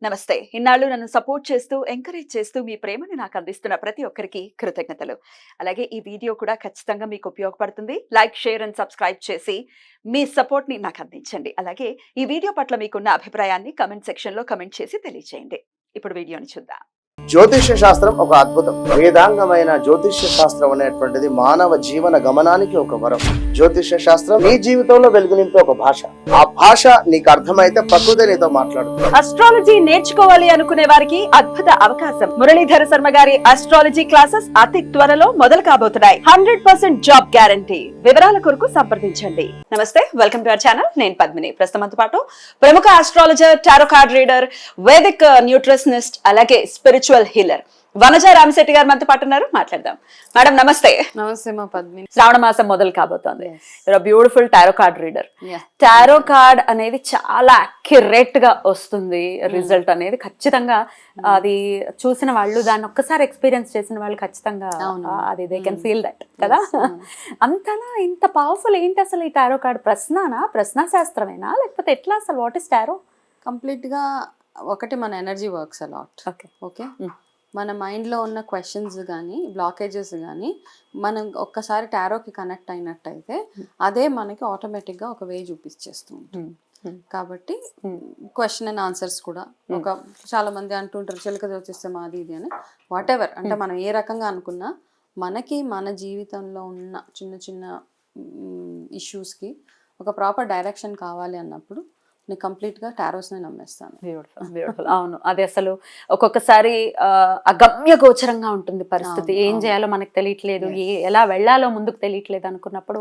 నమస్తే. ఇన్నాళ్ళు నన్ను సపోర్ట్ చేస్తూ, ఎంకరేజ్ చేస్తూ మీ ప్రేమని నాకు అందిస్తున్న ప్రతి ఒక్కరికి కృతజ్ఞతలు. అలాగే ఈ వీడియో కూడా ఖచ్చితంగా మీకు ఉపయోగపడుతుంది. లైక్, షేర్ అండ్ సబ్స్క్రైబ్ చేసి మీ సపోర్ట్‌ని నాకు అందించండి. అలాగే ఈ వీడియో పట్ల మీకున్న అభిప్రాయాన్ని కామెంట్ సెక్షన్‌లో కామెంట్ చేసి తెలియజేయండి. ఇప్పుడు వీడియోని చూద్దాం. జ్యోతిష్య శాస్త్రం ఒక అద్భుతం. వేదాంగమైన జ్యోతిష్య శాస్త్రం అనేటువంటిది మానవ జీవన గమనానికి ఒక వరం. జ్యోతిష్య శాస్త్రం నీ జీవితంలో వెలుగునింపే ఒక భాష. ఆ భాష నీకు అర్థమైతే ప్రకృతి నీతో మాట్లాడుతుంది. అస్ట్రాలజీ నేర్చుకోవాలి అనుకునే వారికి అద్భుత అవకాశం. మురళీధర శర్మ గారి అస్ట్రాలజీ క్లాసెస్ అతి త్వరలో మొదలు కాబోతున్నాయి. 100% జాబ్ గ్యారంటీ. వివరాల కొరకు సంప్రదించండి. నమస్తే, వెల్కమ్ టు అవర్ ఛానల్. నేను పద్మిని. ప్రస్తుతంతో పాటు ప్రముఖ astrologer, tarot card reader, Vedic nutritionist, అలాగే స్పిరిచువల్ హీలర్ వనజ రామశెట్టి గారు మనతో పాటు ఉన్నారు. మాట్లాడదాం. మేడం నమస్తే. నమస్తే మా పద్మిని. శ్రావణ మాసం మొదలు కాబోతోంది. Beautiful tarot card reader. Tarot card అనేది చాలా అక్యురేట్ గా వస్తుంది. రిజల్ట్ అనేది ఖచ్చితంగా అది చూసిన వాళ్ళు, దాన్ని ఒక్కసారి ఎక్స్పీరియన్స్ చేసిన వాళ్ళు ఖచ్చితంగా అది దే కెన్ ఫీల్ దట్ కదా. అంతనా ఇంత పవర్ఫుల్ ఏంటి అసలు ఈ టారో కార్డ్? ప్రశ్న శాస్త్రమేనా లేకపోతే ఎట్లా అసలు? What is tarot? కంప్లీట్ గా ఒకటి మన ఎనర్జీ వర్క్స్ అలాట్. ఓకే, మన మైండ్లో ఉన్న క్వశ్చన్స్ కానీ బ్లాకేజెస్ కానీ మనం ఒక్కసారి టారోకి కనెక్ట్ అయినట్టయితే అదే మనకి ఆటోమేటిక్గా ఒక వే చూపించేస్తూ ఉంటుంది. కాబట్టి క్వశ్చన్ అండ్ ఆన్సర్స్ కూడా ఒక చాలా మంది అంటుంటారు చిలక జ్యోతిస్తే మాది ఇది అని. వాట్ ఎవర్ అంటే మనం ఏ రకంగా అనుకున్నా మనకి మన జీవితంలో ఉన్న చిన్న చిన్న ఇష్యూస్కి ఒక ప్రాపర్ డైరెక్షన్ కావాలి అన్నప్పుడు నేను కంప్లీట్గా టారోస్ని నమ్మేస్తాను. బ్యూటిఫుల్. అవును, అది అసలు ఒక్కొక్కసారి అగమ్య గోచరంగా ఉంటుంది పరిస్థితి. ఏం చేయాలో మనకు తెలియట్లేదు, ఎలా వెళ్ళాలో ముందుకు తెలియట్లేదు అనుకున్నప్పుడు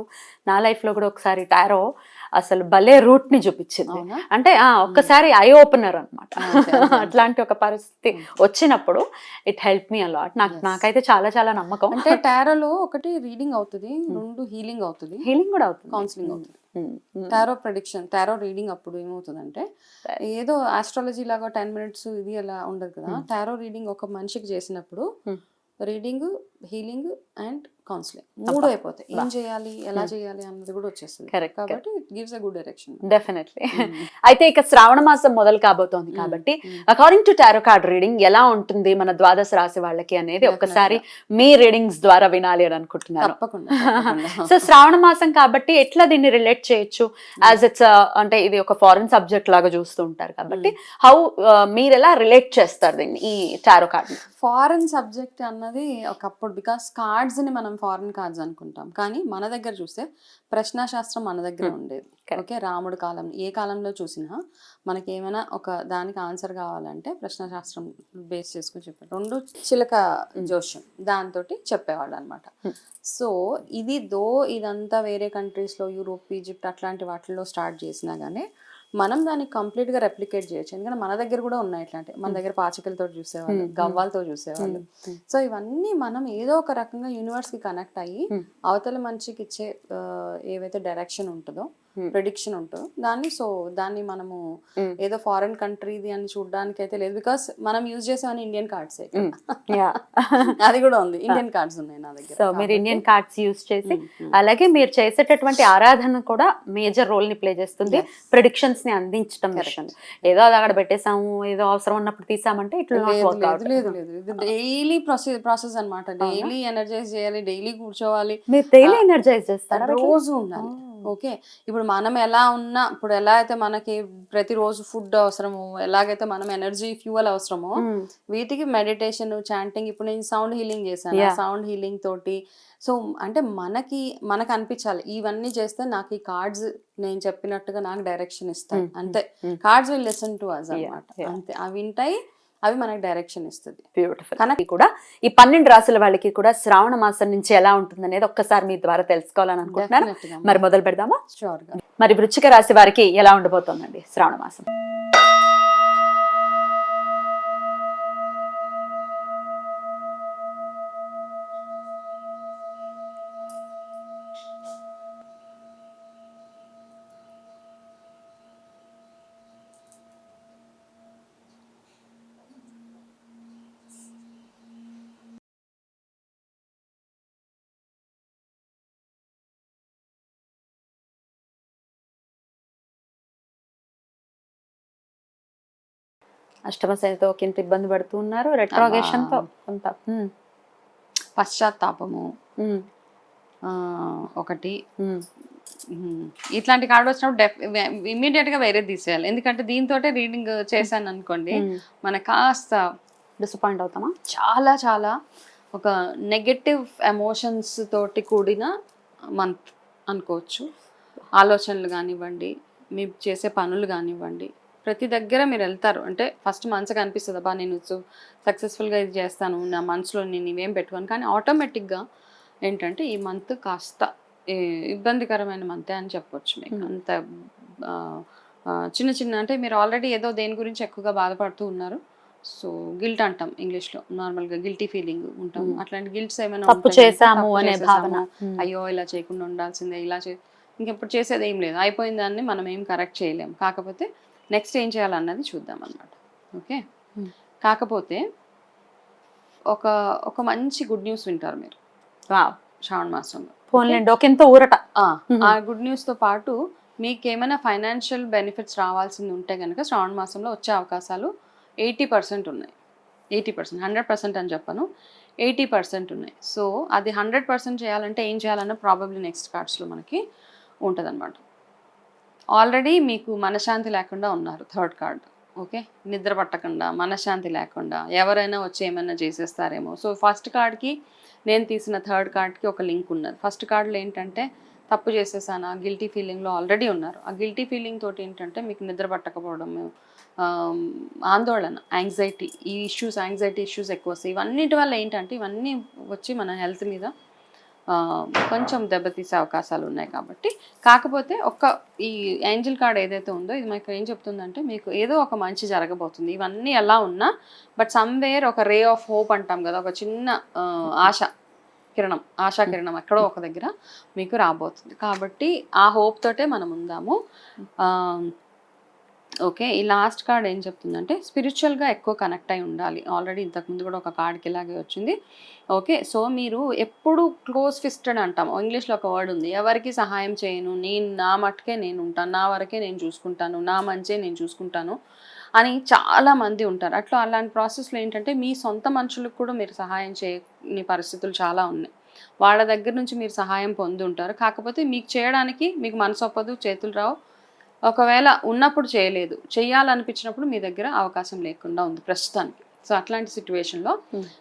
నా లైఫ్లో కూడా ఒకసారి టారో అసలు భలే రూట్ ని చూపించింది. అంటే ఒక్కసారి ఐ ఓపెనర్ అనమాట. అట్లాంటి ఒక పరిస్థితి వచ్చినప్పుడు ఇట్ హెల్ప్ మీ అలాట్. నాకైతే చాలా చాలా నమ్మకం. అంటే టారోలో ఒకటి రీడింగ్ అవుతుంది, రెండు హీలింగ్ అవుతుంది, హీలింగ్ కూడా అవుతుంది, కౌన్సిలింగ్ అవుతుంది. టారో ప్రెడిక్షన్, టారో రీడింగ్ అప్పుడు ఏమవుతుందంటే ఏదో ఆస్ట్రాలజీ లాగా 10 minutes ఇది అలా ఉండదు కదా. టారో రీడింగ్ ఒక మనిషికి చేసినప్పుడు రీడింగ్, హీలింగ్ అండ్ కౌన్సిలింగ్ మూడు అయిపోతాయి. ఏం చేయాలి, ఎలా చేయాలి అన్నది కూడా వచ్చేస్తుంది. కాబట్టి it gives a good direction. Definitely. అయితే ఇక శ్రావణ మాసం మొదలు కాబోతోంది కాబట్టి according to tarot card reading ఎలా ఉంటుంది మన ద్వాదశ రాశి వాళ్ళకి అనేది ఒక్కసారి మీ రీడింగ్స్ ద్వారా వినాలి అని అనుకుంటున్నాను. సో శ్రావణ మాసం కాబట్టి ఎట్లా దీన్ని రిలేట్ చేయొచ్చు? యాజ్ ఇట్స్ అంటే ఇది ఒక ఫారెన్ సబ్జెక్ట్ లాగా చూస్తూ ఉంటారు కాబట్టి హౌ మీరు ఎలా రిలేట్ చేస్తారు దీన్ని, ఈ టారో కార్డ్? ఫారెన్ సబ్జెక్ట్ అన్నది ఒకప్పుడు, బికాస్ కార్డ్స్ ని మనం ఫారెన్ కార్డ్స్ అనుకుంటాం, కానీ మన దగ్గర చూస్తే ప్రశ్నాశాస్త్రం మన దగ్గర ఉండేది. ఓకే, రాముడు కాలం, ఏ కాలంలో చూసినా మనకి ఏమైనా ఒక దానికి ఆన్సర్ కావాలంటే ప్రశ్నాశాస్త్రం బేస్ చేసుకుని చెప్పారు. రెండు చిలక జోష్యం దాంతో చెప్పేవాళ్ళు అనమాట. సో ఇదంతా వేరే కంట్రీస్లో, యూరోప్, ఈజిప్ట్ అట్లాంటి వాటిల్లో స్టార్ట్ చేసినా కానీ మనం దాన్ని కంప్లీట్గా రెప్లికేట్ చేయొచ్చు. ఎందుకంటే మన దగ్గర కూడా ఉన్నాయి ఇట్లాంటి. మన దగ్గర పాచికలతో చూసేవాళ్ళు, గవ్వాలతో చూసేవాళ్ళు. సో ఇవన్నీ మనం ఏదో ఒక రకంగా యూనివర్స్కి కనెక్ట్ అయ్యి అవతల మనిషికి ఇచ్చే ఏవైతే డైరెక్షన్ ఉంటుందో, ప్రెడిక్షన్ ఉంటుందో దాన్ని మనము ఏదో ఫారెన్ కంట్రీది అని చూడడానికి అయితే లేదు. బికాస్ మనం యూజ్ చేసేవన్నీ ఇండియన్ కార్డ్స్. అది కూడా ఉంది, ఇండియన్ కార్డ్స్ ఉన్నాయి నా దగ్గర. సో మీరు ఇండియన్ కార్డ్స్ యూజ్ చేసి, అలాగే మీరు చేసేటటువంటి ఆరాధన కూడా మేజర్ రోల్ ని ప్లే చేస్తుంది ప్రెడిక్షన్స్ ని అందించడం విషయం. ఏదో అది అక్కడ పెట్టేసాము, ఏదో అవసరం ఉన్నప్పుడు తీసామంటే ఇట్లా లేదు. ఇది డైలీ ప్రాసెస్ అనమాట. డైలీ ఎనర్జైజ్ చేయాలి, డైలీ కూర్చోవాలి. మీరు డైలీ ఎనర్జైజ్ చేస్తారా? రోజు ఉండాలి. ఓకే, ఇప్పుడు మనం ఎలా ఉన్నా, ఇప్పుడు ఎలా అయితే మనకి ప్రతిరోజు ఫుడ్ అవసరమో, ఎలాగైతే మనం ఎనర్జీ ఫ్యూయల్ అవసరమో, వీటికి మెడిటేషన్, చాంటింగ్. ఇప్పుడు నేను సౌండ్ హీలింగ్ చేశాను, సౌండ్ హీలింగ్ తోటి. సో అంటే మనకు అనిపించాలి ఇవన్నీ చేస్తే నాకు ఈ కార్డ్స్ నేను చెప్పినట్టుగా నాకు డైరెక్షన్ ఇస్తాయి. అంతే, cards will listen to us అన్నమాట. అంతే, అవి వింటాయి, అవి మనకి డైరెక్షన్ ఇస్తుంది. బ్యూటిఫుల్. కూడా ఈ 12 రాశుల వాళ్ళకి కూడా శ్రావణ మాసం నుంచి ఎలా ఉంటుంది అనేది ఒక్కసారి మీ ద్వారా తెలుసుకోవాలని అనుకుంటున్నాను. మరి మొదలు పెడదామా? షూర్ గా. మరి వృశ్చిక రాశి వారికి ఎలా ఉండబోతోందండి శ్రావణ మాసం? అష్టమ శనితో ఇంత ఇబ్బంది పడుతూ ఉన్నారు, రెట్రోగేషన్ తో కొంత పశ్చాత్తాపము ఒకటి. ఇట్లాంటి కార్డు వచ్చినప్పుడు ఇమ్మీడియట్ గా వేరే తీసేయాలి. ఎందుకంటే దీంతో రీడింగ్ చేశాను అనుకోండి, మనకు కాస్త డిసప్పాయింట్ అవుతామా? చాలా చాలా ఒక నెగటివ్ ఎమోషన్స్ తోటి కూడిన మంత్ అనుకోవచ్చు. ఆలోచనలు కానివ్వండి, మీరు చేసే పనులు కానివ్వండి, ప్రతి దగ్గర మీరు వెళ్తారు అంటే ఫస్ట్ మనసుకు అనిపిస్తుంది అబ్బా నేను సక్సెస్ఫుల్గా ఇది చేస్తాను, నా మనసులో నేను ఇవేం పెట్టుకోను. కానీ ఆటోమేటిక్గా ఏంటంటే ఈ మంత్ కాస్త ఇబ్బందికరమైన మంతే అని చెప్పొచ్చు మీకు. అంత చిన్న చిన్న అంటే మీరు ఆల్రెడీ ఏదో దేని గురించి ఎక్కువగా బాధపడుతూ ఉన్నారు. సో గిల్ట్ అంటాం ఇంగ్లీష్లో, నార్మల్గా గిల్టీ ఫీలింగ్ ఉంటాం. అట్లాంటి గిల్ట్స్ ఏమైనా తప్పు చేసాము అనే భావన, అయ్యో ఇలా చేయకుండా ఉండాల్సిందే, ఇలా ఇంకెప్పుడు చేసేది ఏం లేదు, అయిపోయిన దాన్ని మనం ఏం కరెక్ట్ చేయలేము. కాకపోతే నెక్స్ట్ ఏం చేయాలన్నది చూద్దాం అన్నమాట. ఓకే, కాకపోతే ఒక మంచి గుడ్ న్యూస్ వింటారు మీరు శ్రావణ మాసంలో. పోన్లేండి ఒక ఎంత ఊరట. ఆ గుడ్ న్యూస్తో పాటు మీకు ఏమైనా ఫైనాన్షియల్ బెనిఫిట్స్ రావాల్సింది ఉంటే కనుక శ్రావణ మాసంలో వచ్చే అవకాశాలు 80% ఉన్నాయి. 80%, 100% అని చెప్పను, 80% ఉన్నాయి. సో అది 100% చేయాలంటే ఏం చేయాలన్న ప్రాబబ్లీ నెక్స్ట్ కార్డ్స్లో మనకి ఉంటుంది అనమాట. ఆల్రెడీ మీకు మనశ్శాంతి లేకుండా ఉన్నారు, థర్డ్ కార్డ్. ఓకే, నిద్ర పట్టకుండా మనశ్శాంతి లేకుండా ఎవరైనా వచ్చి ఏమైనా చేసేస్తారేమో. సో ఫస్ట్ కార్డ్కి నేను తీసిన థర్డ్ కార్డ్కి ఒక లింక్ ఉన్నది. ఫస్ట్ కార్డులో ఏంటంటే తప్పు చేసేసాను, ఆ గిల్టీ ఫీలింగ్లో ఆల్రెడీ ఉన్నారు. ఆ గిల్టీ ఫీలింగ్ తోటి ఏంటంటే మీకు నిద్ర పట్టకపోవడం, ఆందోళన, యాంగ్జైటీ, ఈ యాంగ్జైటీ ఇష్యూస్ ఎక్కువ వస్తాయి. ఇవన్నిటి వల్ల ఏంటంటే ఇవన్నీ వచ్చి మన హెల్త్ మీద కొంచెం దెబ్బతీసే అవకాశాలు ఉన్నాయి. కాబట్టి కాకపోతే ఈ ఏంజల్ కార్డ్ ఏదైతే ఉందో ఇది మీకు ఏం చెప్తుందంటే మీకు ఏదో ఒక మంచి జరగబోతుంది. ఇవన్నీ ఎలా ఉన్నా బట్ సమ్వేర్ ఒక రే ఆఫ్ హోప్ అంటాం కదా, ఒక చిన్న ఆశా కిరణం ఎక్కడో ఒక దగ్గర మీకు రాబోతుంది. కాబట్టి ఆ హోప్ తోటే మనం ఉందాము. ఓకే, ఈ లాస్ట్ కార్డ్ ఏం చెప్తుందంటే స్పిరిచువల్గా ఎక్కువ కనెక్ట్ అయి ఉండాలి. ఆల్రెడీ ఇంతకుముందు కూడా ఒక కార్డ్కి ఇలాగే వచ్చింది. ఓకే, సో మీరు ఎప్పుడు క్లోజ్ ఫిస్టెడ్ అంటాం, ఇంగ్లీష్లో ఒక వర్డ్ ఉంది, ఎవరికి సహాయం చేయను, నేను నా మట్టుకే నేను ఉంటాను, నా వరకే నేను చూసుకుంటాను, నా మంచే నేను చూసుకుంటాను అని చాలా మంది ఉంటారు. అలాంటి ప్రాసెస్లో ఏంటంటే మీ సొంత మనుషులకు కూడా మీరు సహాయం చేయని పరిస్థితులు చాలా ఉన్నాయి. వాళ్ళ దగ్గర నుంచి మీరు సహాయం పొంది ఉంటారు. కాకపోతే మీకు చేయడానికి మీకు మనసు ఒప్పదు, చేతులు రావు. ఒకవేళ ఉన్నప్పుడు చేయలేదు, చేయాలనిపించినప్పుడు మీ దగ్గర అవకాశం లేకుండా ఉంది ప్రస్తుతానికి. సో అట్లాంటి సిచ్యువేషన్లో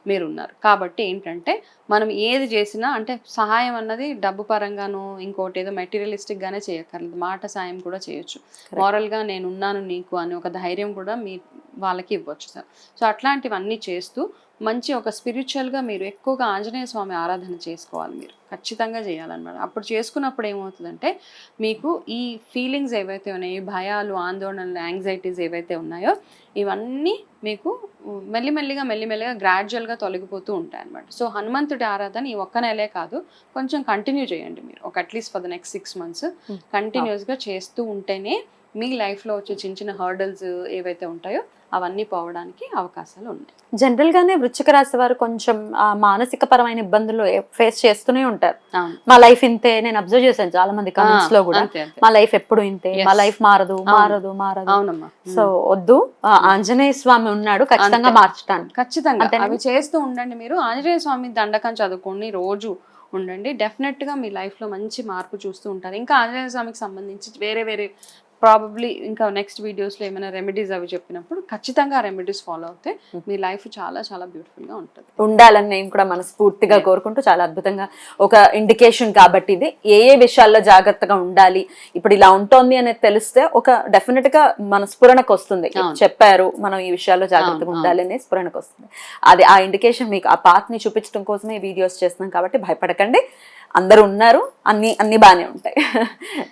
మీరు ఉన్నారు. కాబట్టి ఏంటంటే మనం ఏది చేసినా అంటే సహాయం అన్నది డబ్బు పరంగాను ఇంకోటి ఏదో మెటీరియలిస్టిక్గానే చేయక్కర్లేదు, మాట సాయం కూడా చేయొచ్చు. మారల్గా నేను ఉన్నాను నీకు అని ఒక ధైర్యం కూడా మీ వాళ్ళకి ఇవ్వచ్చు సార్. సో అట్లాంటివన్నీ చేస్తూ మంచి ఒక స్పిరిచువల్గా మీరు ఎక్కువగా ఆంజనేయ స్వామి ఆరాధన చేసుకోవాలి, మీరు ఖచ్చితంగా చేయాలన్నమాట. అప్పుడు చేసుకున్నప్పుడు ఏమవుతుందంటే మీకు ఈ ఫీలింగ్స్ ఏవైతే ఉన్నాయో, భయాలు, ఆందోళనలు, యాంగ్జైటీస్ ఏవైతే ఉన్నాయో ఇవన్నీ మీకు మెల్లిమెల్లిగా గ్రాడ్యువల్గా తొలగిపోతూ ఉంటాయి అన్నమాట. సో హనుమంతుడి ఆరాధన ఈ ఒక్క నెలే కాదు, కొంచెం కంటిన్యూ చేయండి మీరు. ఒక at least for the next 6 months కంటిన్యూస్గా చేస్తూ ఉంటేనే మీ లైఫ్లో వచ్చే చిన్న చిన్న హర్డల్స్ ఏవైతే ఉంటాయో అవన్నీ పోవడానికి అవకాశాలు ఉన్నాయి. జనరల్గానే వృశ్చిక రాశి వారు కొంచెం మానసిక పరమైన ఇబ్బందులు ఫేస్ చేస్తూనే ఉంటారు. మా లైఫ్ ఇంతే, నేను అబ్జర్వ్ చేశాను చాలా మంది కమెంట్స్ లో కూడా, మా లైఫ్ ఎప్పుడు ఇంతే, మా లైఫ్ మారదు. అవునమ్మా. సో వద్దు, ఆంజనేయ స్వామి ఉన్నాడు ఖచ్చితంగా మార్చడానికి. ఖచ్చితంగా అవి చేస్తూ ఉండండి. మీరు ఆంజనేయ స్వామి దండకం చదువుకోండి, రోజు ఉండండి, డెఫినెట్గా మీ లైఫ్లో మంచి మార్పు చూస్తూ ఉంటారు. ఇంకా ఆంజనేయ స్వామికి సంబంధించి వేరే ప్రాబబ్లీ ఇంకా నెక్స్ట్ వీడియోస్లో ఏమైనా రెమెడీస్ అవి చెప్పినప్పుడు ఖచ్చితంగా ఆ రెమెడీస్ ఫాలో అవుతే మీ లైఫ్ చాలా చాలా బ్యూటిఫుల్గా ఉంటుంది. ఉండాలని నేను కూడా మనస్ఫూర్తిగా కోరుకుంటూ, చాలా అద్భుతంగా ఒక ఇండికేషన్ కాబట్టి ఇది ఏ విషయాల్లో జాగ్రత్తగా ఉండాలి, ఇప్పుడు ఇలా ఉంటుంది అనేది తెలిస్తే ఒక డెఫినెట్గా మన స్ఫురణకు వస్తుంది. చెప్పారు మనం ఈ విషయాల్లో జాగ్రత్తగా ఉండాలి అనే స్ఫురణకు వస్తుంది. అది ఆ ఇండికేషన్ మీకు ఆ పాత్ని చూపించడం కోసమే వీడియోస్ చేస్తున్నాం. కాబట్టి భయపడకండి, అందరూ ఉన్నారు, అన్ని బాగానే ఉంటాయి.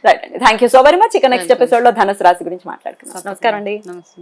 రైట్ అండి, thank you so very much. ఇక నెక్స్ట్ ఎపిసోడ్ లో ధనుసు రాశి గురించి మాట్లాడుకుందాం. నమస్కారం అండి. నమస్తే.